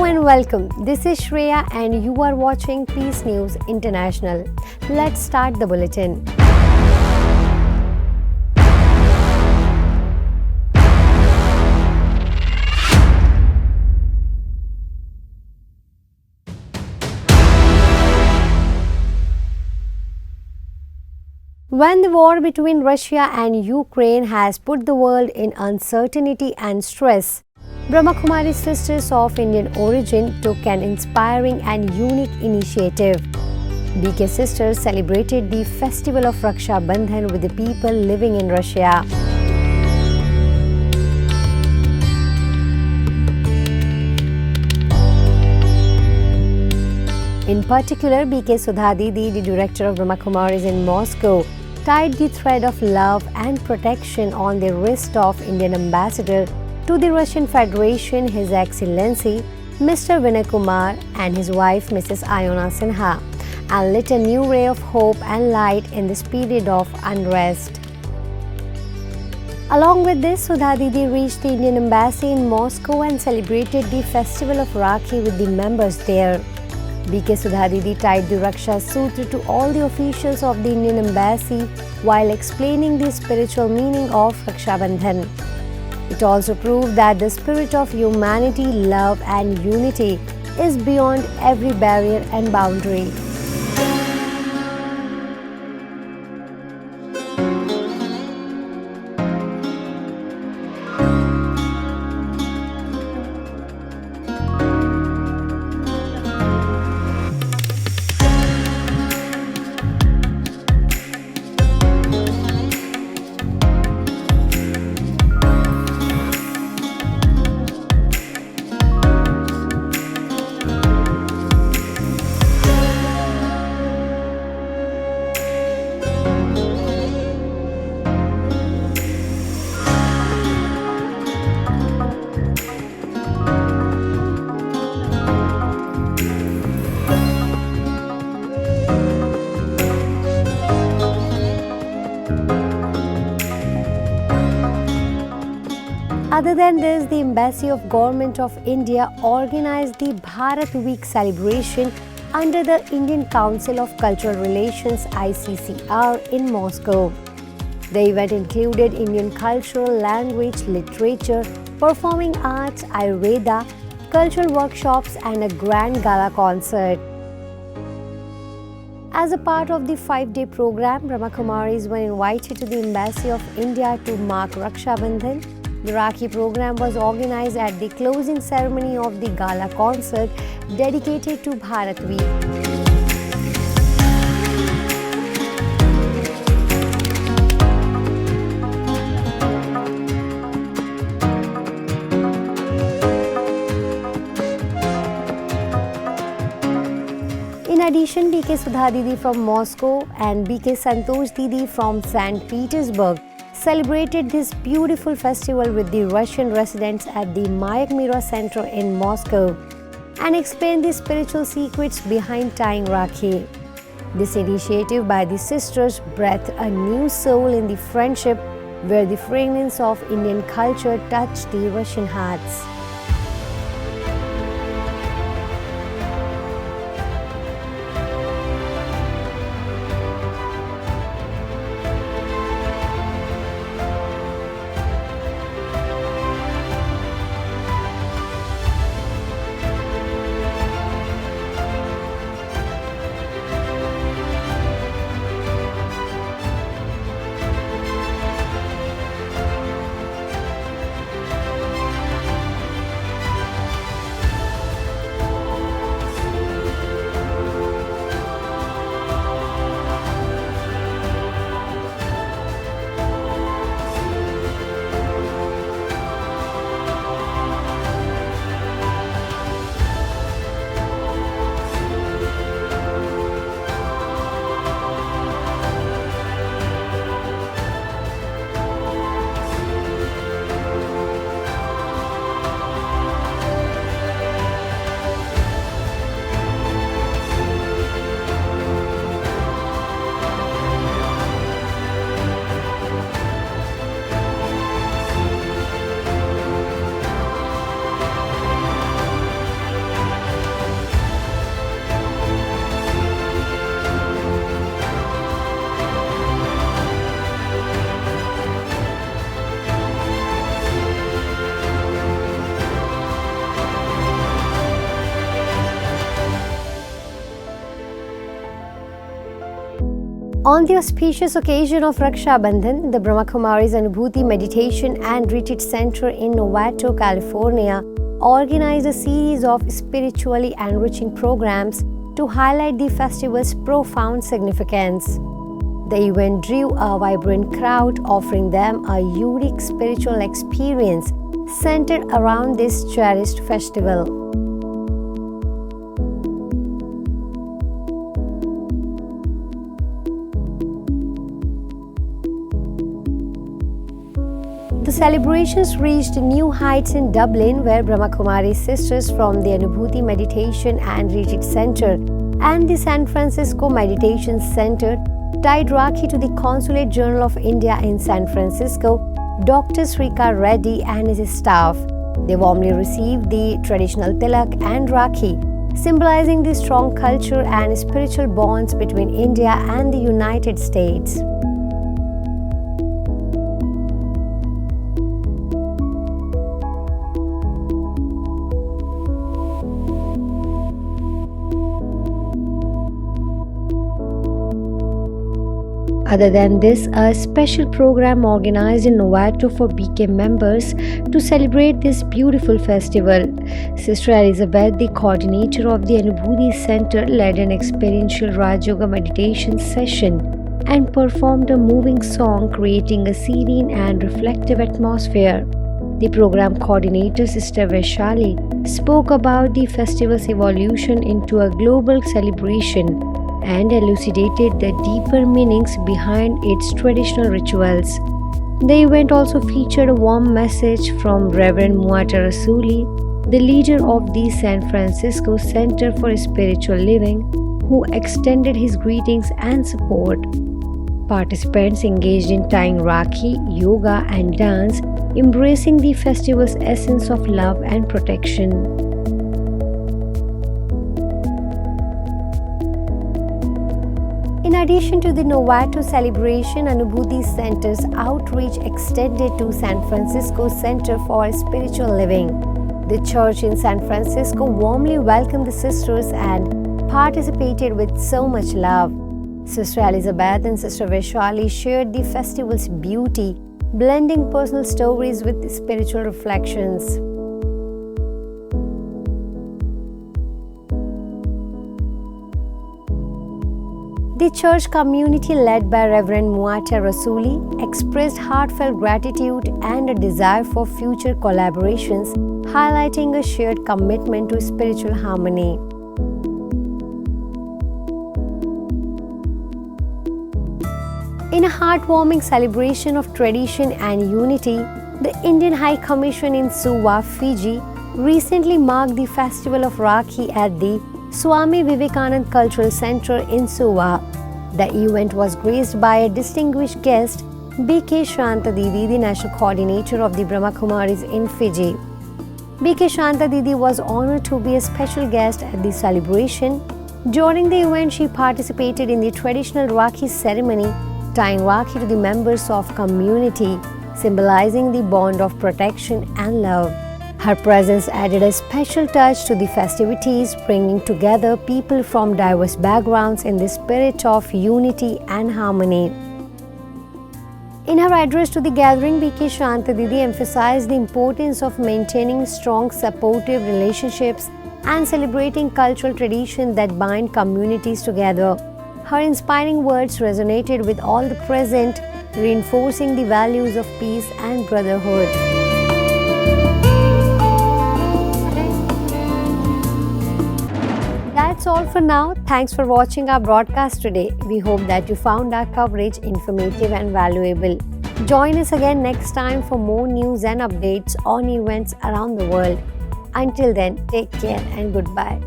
and welcome. This is Shreya and you are watching Peace News International. Let's start the bulletin. When the war between Russia and Ukraine has put the world in uncertainty and stress, Brahma Kumaris sisters of Indian origin took an inspiring and unique initiative. BK sisters celebrated the festival of Raksha Bandhan with the people living in Russia. In particular, BK Sudha Didi, the director of Brahma Kumaris in Moscow, tied the thread of love and protection on the wrist of Indian ambassador to the Russian Federation, His Excellency Mr. Vinay Kumar, and his wife Mrs. Ayona Sinha, and lit a new ray of hope and light in this period of unrest. Along with this, Sudha Didi reached the Indian embassy in Moscow and celebrated the festival of Rakhi with the members there. BK Sudha Didi tied the Raksha Sutra to all the officials of the Indian embassy while explaining the spiritual meaning of Raksha Bandhan. It also proved that the spirit of humanity, love and unity is beyond every barrier and boundary. Other than this, the Embassy of Government of India organized the Bharat Week celebration under the Indian Council of Cultural Relations (ICCR) in Moscow. The event included Indian cultural, language, literature, performing arts, Ayurveda, cultural workshops and a grand gala concert. As a part of the 5-day program, Brahma Kumaris were invited to the Embassy of India to mark Raksha Bandhan. The Rakhi program was organized at the closing ceremony of the gala concert dedicated to Bharat Week. In addition, BK Sudha Didi from Moscow and BK Santosh Didi from St. Petersburg celebrated this beautiful festival with the Russian residents at the Mayak Mira Center in Moscow and explained the spiritual secrets behind tying Rakhi. This initiative by the sisters breathed a new soul in the friendship where the fragrance of Indian culture touched the Russian hearts. On the auspicious occasion of Raksha Bandhan, the Brahma Kumaris Anubhuti Meditation and Retreat Center in Novato, California, organized a series of spiritually enriching programs to highlight the festival's profound significance. The event drew a vibrant crowd, offering them a unique spiritual experience centered around this cherished festival. The celebrations reached new heights in Dublin, where Brahma Kumaris sisters from the Anubhuti Meditation and Retreat Center and the San Francisco Meditation Center tied Rakhi to the Consulate General of India in San Francisco, Dr. Srikar Reddy and his staff. They warmly received the traditional tilak and Rakhi, symbolizing the strong culture and spiritual bonds between India and the United States. Other than this, a special program organized in Novato for BK members to celebrate this beautiful festival. Sister Elizabeth, the coordinator of the Anubhuti Center, led an experiential Raj Yoga meditation session and performed a moving song, creating a serene and reflective atmosphere. The program coordinator, Sister Vaishali, spoke about the festival's evolution into a global celebration and elucidated the deeper meanings behind its traditional rituals. The event also featured a warm message from Reverend Muata Rasuli, the leader of the San Francisco Center for Spiritual Living, who extended his greetings and support. Participants engaged in tying Rakhi, yoga, and dance, embracing the festival's essence of love and protection. In addition to the Novato celebration, Anubhuti Center's outreach extended to San Francisco Center for Spiritual Living. The church in San Francisco warmly welcomed the sisters and participated with so much love. Sister Elizabeth and Sister Vaishali shared the festival's beauty, blending personal stories with spiritual reflections. The church community, led by Reverend Muata Rasuli, expressed heartfelt gratitude and a desire for future collaborations, highlighting a shared commitment to spiritual harmony. In a heartwarming celebration of tradition and unity, the Indian High Commission in Suva, Fiji, recently marked the festival of Rakhi at the Swami Vivekanand Cultural Center in Suva. The event was graced by a distinguished guest, B.K. Shanta Didi, the national coordinator of the Brahma Kumaris in Fiji. B.K. Shanta Didi was honored to be a special guest at the celebration. During the event, she participated in the traditional Rakhi ceremony, tying Rakhi to the members of community, symbolizing the bond of protection and love. Her presence added a special touch to the festivities, bringing together people from diverse backgrounds in the spirit of unity and harmony. In her address to the gathering, B.K. Shanta Didi emphasized the importance of maintaining strong, supportive relationships and celebrating cultural traditions that bind communities together. Her inspiring words resonated with all the present, reinforcing the values of peace and brotherhood. That's all for now. Thanks for watching our broadcast today. We hope that you found our coverage informative and valuable. Join us again next time for more news and updates on events around the world. Until then, take care and goodbye.